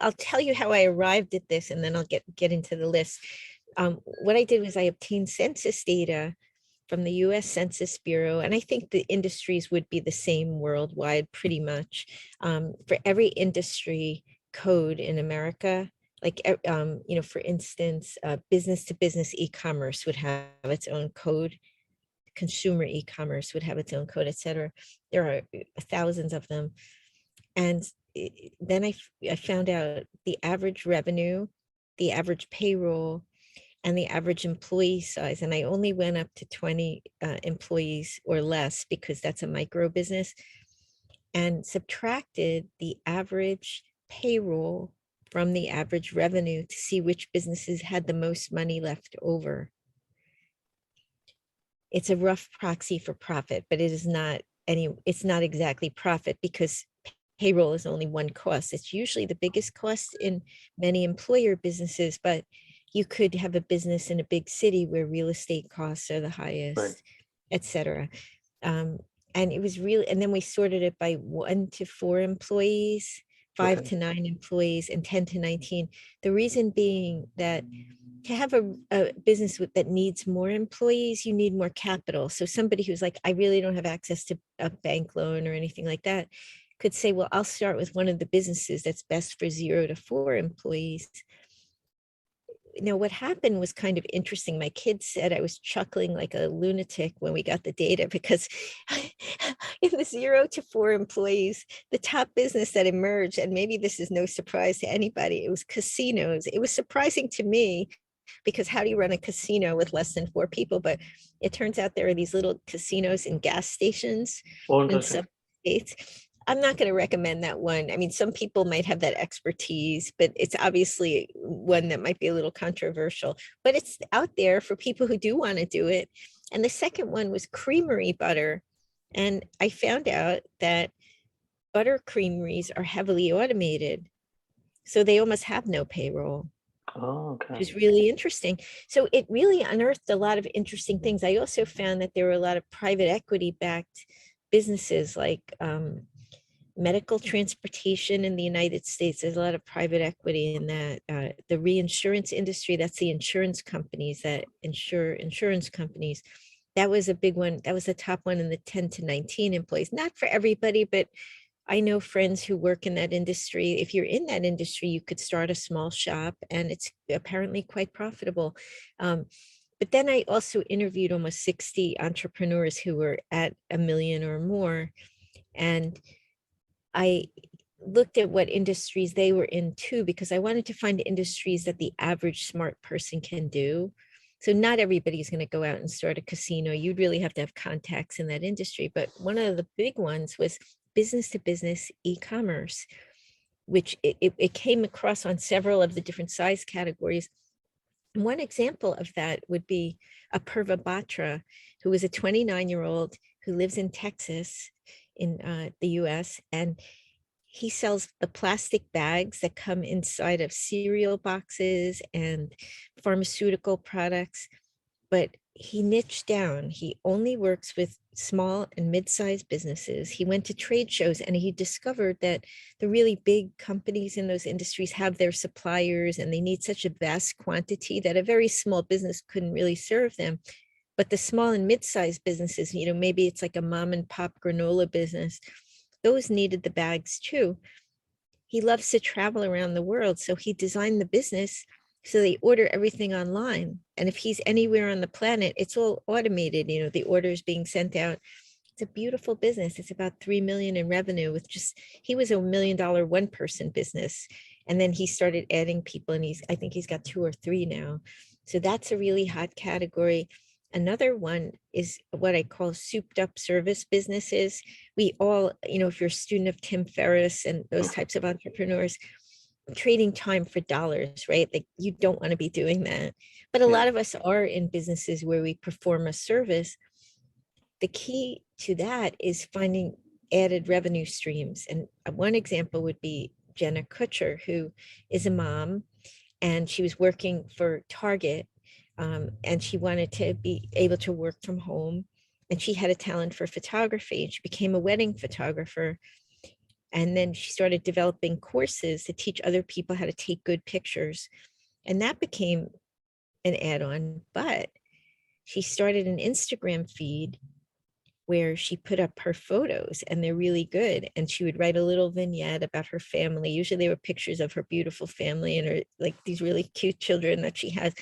I'll tell you how I arrived at this, and then I'll get into the list. What I did was I obtained census data from the US Census Bureau, and I think the industries would be the same worldwide pretty much. For every industry code in America, like, for instance, business to business e-commerce would have its own code, consumer e-commerce would have its own code, etc. There are thousands of them. And then I found out the average revenue, the average payroll, and the average employee size. And I only went up to 20 employees or less because that's a micro business, and subtracted the average payroll from the average revenue to see which businesses had the most money left over. It's a rough proxy for profit, but it's not exactly profit, because payroll is only one cost. It's usually the biggest cost in many employer businesses, but you could have a business in a big city where real estate costs are the highest, etc. And it was really, and then we sorted it by 1 to 4 employees, 5 to 9 employees, and 10 to 19. The reason being that to have a business that needs more employees, you need more capital. So somebody who's like, I really don't have access to a bank loan or anything like that, could say, well, I'll start with one of the businesses that's best for 0 to 4 employees. What happened was kind of interesting. My kids said I was chuckling like a lunatic when we got the data, because in the 0 to 4 employees, the top business that emerged, and maybe this is no surprise to anybody, it was casinos. It was surprising to me, because how do you run a casino with less than 4 people? But it turns out there are these little casinos in gas stations in some states. I'm not going to recommend that one. I mean, some people might have that expertise, but it's obviously one that might be a little controversial, but it's out there for people who do want to do it. And the second one was creamery butter. And I found out that butter creameries are heavily automated, so they almost have no payroll. Oh, okay. Which is really interesting. So it really unearthed a lot of interesting things. I also found that there were a lot of private equity backed businesses, like medical transportation in the United States. There's a lot of private equity in that. The reinsurance industry, that's the insurance companies that insure insurance companies. That was a big one. That was the top one in the 10 to 19 employees. Not for everybody, but I know friends who work in that industry. If you're in that industry, you could start a small shop, and it's apparently quite profitable. But then I also interviewed almost 60 entrepreneurs who were at $1 million or more. And I looked at what industries they were in too, because I wanted to find industries that the average smart person can do. So not everybody's going to go out and start a casino. You'd really have to have contacts in that industry. But one of the big ones was business to business e-commerce, which it came across on several of the different size categories. And one example of that would be Apurva Batra, who is a 29-year-old who lives in Texas in the US, and he sells the plastic bags that come inside of cereal boxes and pharmaceutical products. But he niched down. He only works with small and mid-sized businesses. He went to trade shows, and he discovered that the really big companies in those industries have their suppliers, and they need such a vast quantity that a very small business couldn't really serve them. But the small and mid-sized businesses, maybe it's like a mom and pop granola business, those needed the bags too. He loves to travel around the world, so he designed the business so they order everything online. And if he's anywhere on the planet, it's all automated, the orders being sent out. It's a beautiful business. It's about 3 million in revenue with he was $1 million one person business. And then he started adding people, and I think he's got 2 or 3 now. So that's a really hot category. Another one is what I call souped up service businesses. We all, if you're a student of Tim Ferriss and those types of entrepreneurs, trading time for dollars, right? Like, you don't want to be doing that. But a lot of us are in businesses where we perform a service. The key to that is finding added revenue streams. And one example would be Jenna Kutcher, who is a mom, and she was working for Target, and she wanted to be able to work from home. And she had a talent for photography, and she became a wedding photographer. And then she started developing courses to teach other people how to take good pictures. And that became an add-on. But she started an Instagram feed where she put up her photos, and they're really good. And she would write a little vignette about her family. Usually they were pictures of her beautiful family and her, like, these really cute children that she has.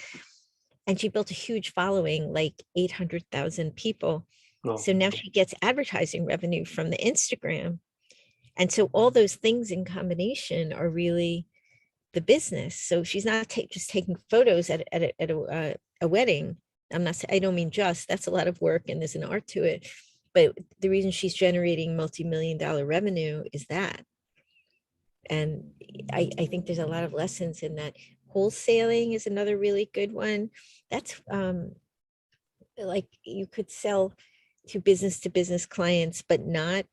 And she built a huge following, like 800,000 people. Oh, So now she gets advertising revenue from the Instagram. And so all those things in combination are really the business. So she's not just taking photos at a wedding. I don't mean just, that's a lot of work and there's an art to it. But the reason she's generating multi-million-dollar revenue is that. And I think there's a lot of lessons in that. Wholesaling is another really good one. That's like you could sell to business clients, but not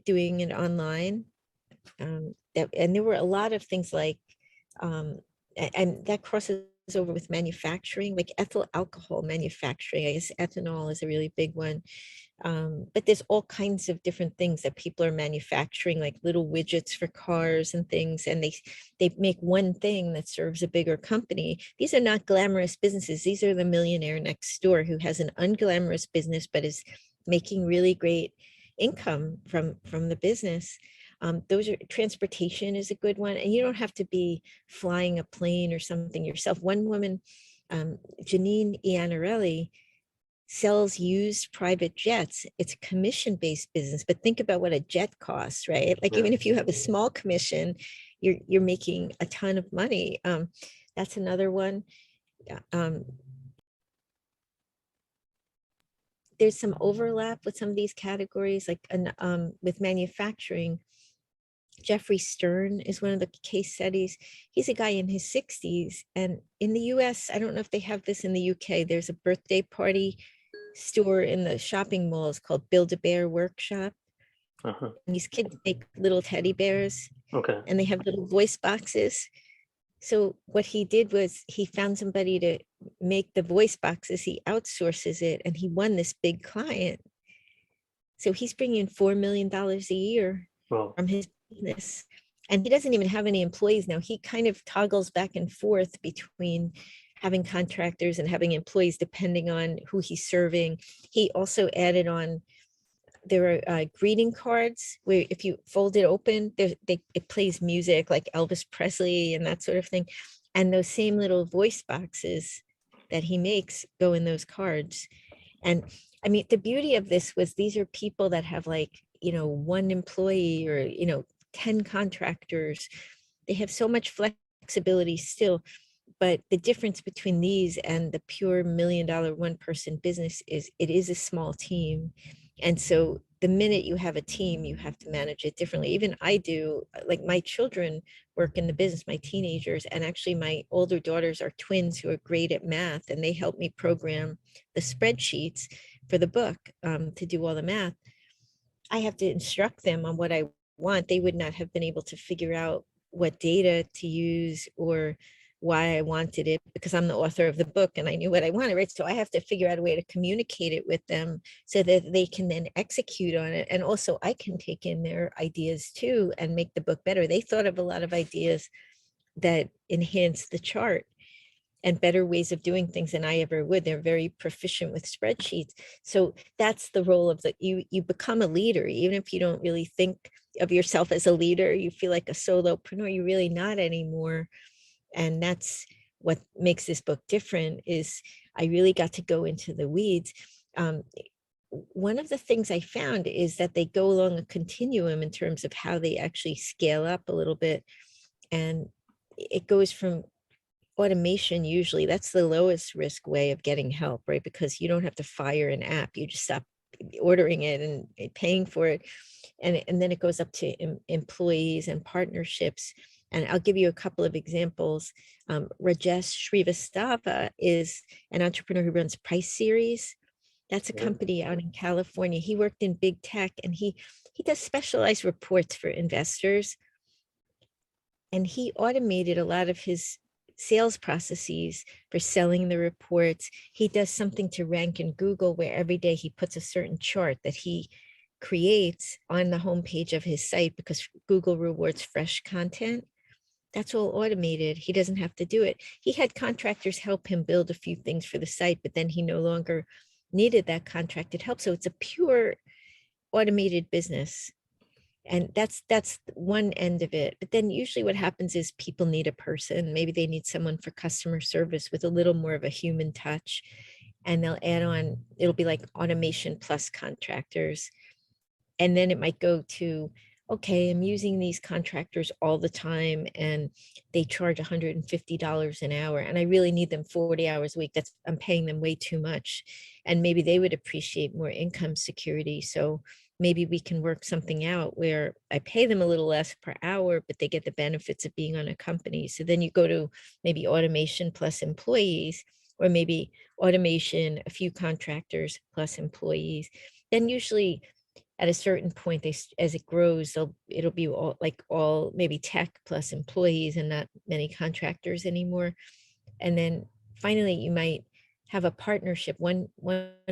doing it online. And there were a lot of things like, and that crosses over with manufacturing, like ethyl alcohol manufacturing. I guess ethanol is a really big one. But there's all kinds of different things that people are manufacturing, like little widgets for cars and things, and they make one thing that serves a bigger company. These are not glamorous businesses. These are the millionaire next door who has an unglamorous business but is making really great income from the business. Those are transportation is a good one, and you don't have to be flying a plane or something yourself. One woman, Janine Iannarelli, sells used private jets. It's a commission-based business, but think about what a jet costs, right? Like, yeah. even if you have a small commission, you're making a ton of money. That's another one. There's some overlap with some of these categories, like with manufacturing. Jeffrey Stern is one of the case studies. He's a guy in his 60s. And in the US, I don't know if they have this in the UK, there's a birthday party store in the shopping malls called Build-A-Bear Workshop. Uh-huh. And these kids make little teddy bears, Okay. and they have little voice boxes. So what he did was he found somebody to make the voice boxes. He outsources it, and he won this big client. So he's bringing in $4 million a year Well, from his business. And he doesn't even have any employees now. He kind of toggles back and forth between having contractors and having employees depending on who he's serving. He also added on, there are greeting cards where if you fold it open, it plays music like Elvis Presley and that sort of thing. And those same little voice boxes that he makes go in those cards. And I mean, the beauty of this was these are people that have, like, one employee or, 10 contractors. They have so much flexibility still. But the difference between these and the pure $1 million one person business is it is a small team. And so the minute you have a team, you have to manage it differently. Even I do, like, my children work in the business, my teenagers, and actually my older daughters are twins who are great at math, and they help me program the spreadsheets for the book, to do all the math. I have to instruct them on what I want. They would not have been able to figure out what data to use or why I wanted it, because I'm the author of the book and I knew what I wanted, right? So I have to figure out a way to communicate it with them so that they can then execute on it. And also I can take in their ideas too and make the book better. They thought of a lot of ideas that enhance the chart and better ways of doing things than I ever would. They're very proficient with spreadsheets. So that's the role of you become a leader, even if you don't really think of yourself as a leader, you feel like a solopreneur, you're really not anymore. And that's what makes this book different, is I really got to go into the weeds. One of the things I found is that they go along a continuum in terms of how they actually scale up a little bit. And it goes from automation. Usually that's the lowest risk way of getting help, right? Because you don't have to fire an app, you just stop ordering it and paying for it. And then it goes up to employees and partnerships. And I'll give you a couple of examples. Rajesh Srivastava is an entrepreneur who runs Price Series. That's a yeah. company out in California. He worked in big tech, and he does specialized reports for investors. And he automated a lot of his sales processes for selling the reports. He does something to rank in Google where every day he puts a certain chart that he creates on the homepage of his site, because Google rewards fresh content, that's all automated. He doesn't have to do it. He had contractors help him build a few things for the site, but then he no longer needed that contracted help. So it's a pure automated business. And that's one end of it. But then usually what happens is people need a person. Maybe they need someone for customer service with a little more of a human touch. And they'll add on, it'll be like automation plus contractors. And then it might go to, okay, I'm using these contractors all the time and they charge $150 an hour and I really need them 40 hours a week. I'm paying them way too much. And maybe they would appreciate more income security. So maybe we can work something out where I pay them a little less per hour, but they get the benefits of being on a company. So then you go to maybe automation plus employees, or maybe automation, a few contractors plus employees. Then usually at a certain point, as it grows, it'll be all maybe tech plus employees and not many contractors anymore. And then finally, you might have a partnership. One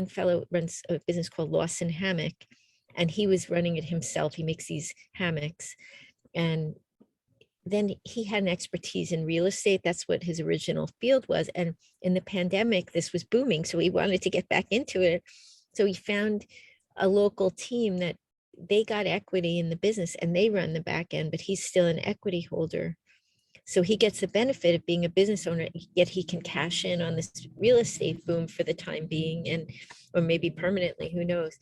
fellow runs a business called Lawson Hammock, and he was running it himself. He makes these hammocks, and then he had an expertise in real estate. That's what his original field was. And in the pandemic, this was booming, so he wanted to get back into it. So he found a local team that they got equity in the business and they run the back end, but he's still an equity holder. So he gets the benefit of being a business owner, yet he can cash in on this real estate boom for the time being, and or maybe permanently, who knows.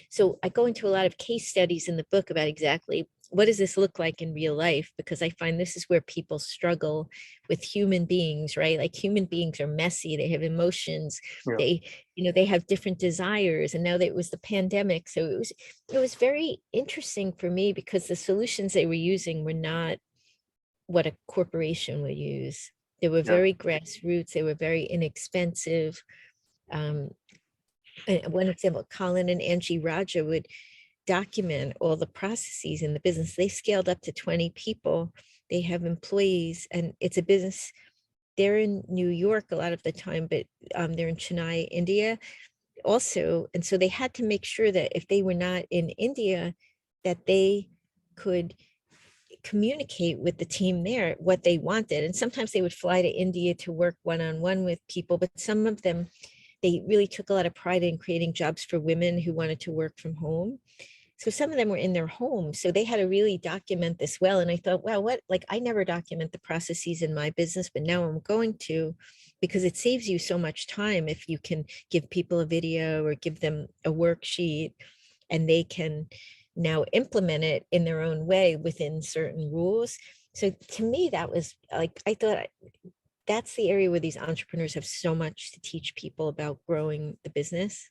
So I go into a lot of case studies in the book about exactly what does this look like in real life, because I find this is where people struggle with human beings, right? Like human beings are messy, they have emotions, Yeah. they have different desires. And now that it was the pandemic, so it was very interesting for me because the solutions they were using were not what a corporation would use. They were Yeah. very grassroots, they were very inexpensive. One example, Colin and Angie Raja would document all the processes in the business. They scaled up to 20 people. They have employees, and it's a business. They're in New York a lot of the time, but they're in Chennai, India also. And so they had to make sure that if they were not in India, that they could communicate with the team there what they wanted. And sometimes they would fly to India to work one-on-one with people, but some of them, they really took a lot of pride in creating jobs for women who wanted to work from home. So some of them were in their homes, so they had to really document this well. And I thought, wow, like I never document the processes in my business, but now I'm going to, because it saves you so much time if you can give people a video or give them a worksheet and they can now implement it in their own way within certain rules. So to me, that was like, I thought that's the area where these entrepreneurs have so much to teach people about growing the business.